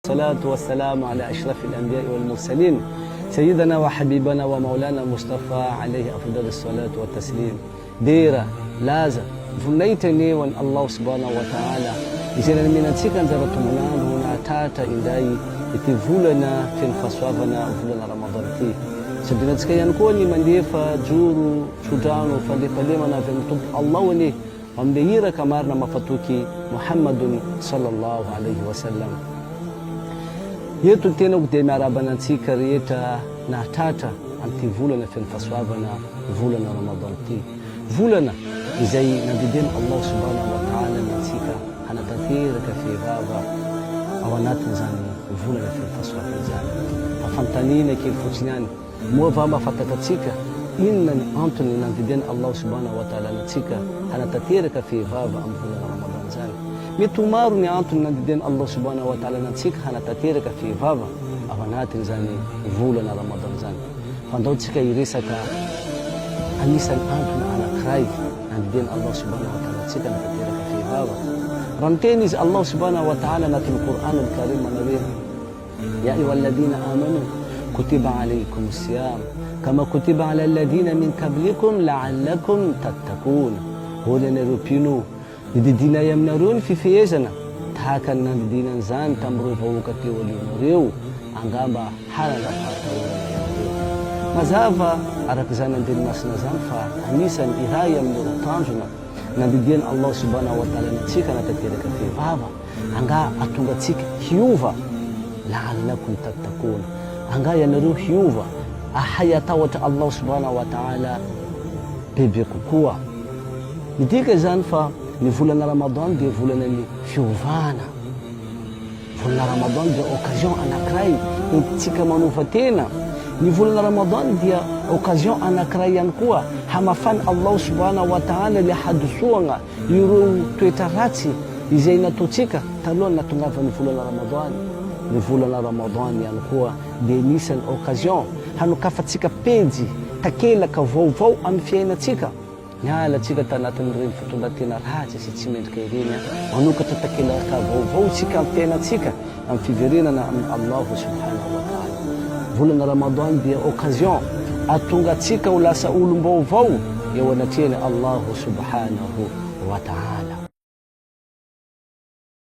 الصلاة والسلام على أشرف الأنبياء والمرسلين سيدنا وحبيبنا ومولانا المصطفى عليه أفضل الصلاة والتسليم. ديرة لازم فنيتني وان الله سبحانه وتعالى إذا من نسيك زرتمنا هنا تاتا إنداي اتفولنا في الفصوافنا وفولنا رمضان تي سبنا تسكي ينكوني من ديفا جورو شجانو فليمنا في مطب الله وني ومديرة كمارنا مفتوكي محمد صلى الله عليه وسلم. Yetu tena kutemarabana tsika rehetra nahatratra anty volana fenifassoavana volana Ramadan ty. Volana izay nandidena Allah subhanahu wa ta'ala antsika hanatanteraka fehivava ao anatin'izany volana fenifassoavana izany. Afantanina kely fotsiny ihany moa va mahafantatra atsika inona ny antony nandidena Allah subhanahu wa ta'ala antsika hanatanteraka fehivava amin'ny volana Ramadan izany. Mety ho maro ny antony nandidena Allah subhanahu wa ta'ala antsika hanatanteraka fehivava ao anatin'izany volana Ramadan izany. Fandao tsika hiresaka anisan'ny antony anankiray nandidena Allah subhanahu wa ta'ala antsika hanatanteraka fehivava. Raha miteny izy Allah subhanahu wa ta'ala anatin'ny Qur'an al-Karim manao hoe ya ayyuhalladhina amanu kutiba alaykum as-siyam kama kutiba ala alladhina min qablikum la'allakum tattaqun. Hoy anareo mpino, nididinay aminareo ny fifehezana tahaka ny nandidinan'izany tamin'ireo vahoaka teo alohanareo angamba harana fahatahorana ianareo. Mazava arak'izany andenimasina zany fa anisany iray amin'ny tanjona nandidina Allah subhanahu wa ta'ala antsika hanatanteraka fehivava anga atonga atsika hiova la'allakum tattaqun. Anga ianareo hiova ahay atahotra Allah subhanahu wa ta'ala bebe kokoa. Midika zany fa ny volana Ramadan dia volana ny fiovana. Volana Ramadan dia occasion anankiray entintsika manova tena. Ny volana Ramadan dia occasion anankiray ihany koa hamafana Allah subhanahu wa ta'ala le hadosoagna ireo toetra ratsy izay nataontsika taloha natongavany volana Ramadan. Ny volana Ramadan ihany koa dia anisan'ny occasion hanokafatsika pejy takelaka vaovao amin'ny fiainantsika. Niala tsika tanatin'ireny fitondratena ratsy sy tsy mendrika ireny manokatra takelaka vaovao tsika amin'ny fiainantsika amin'ny fiverenana amin'ny Allah subhanahu wa ta'ala. Volana Ramadan dia occasion atonga atsika ho lasa olom-baovao eo anatrehany Allah subhanahu wa ta'ala.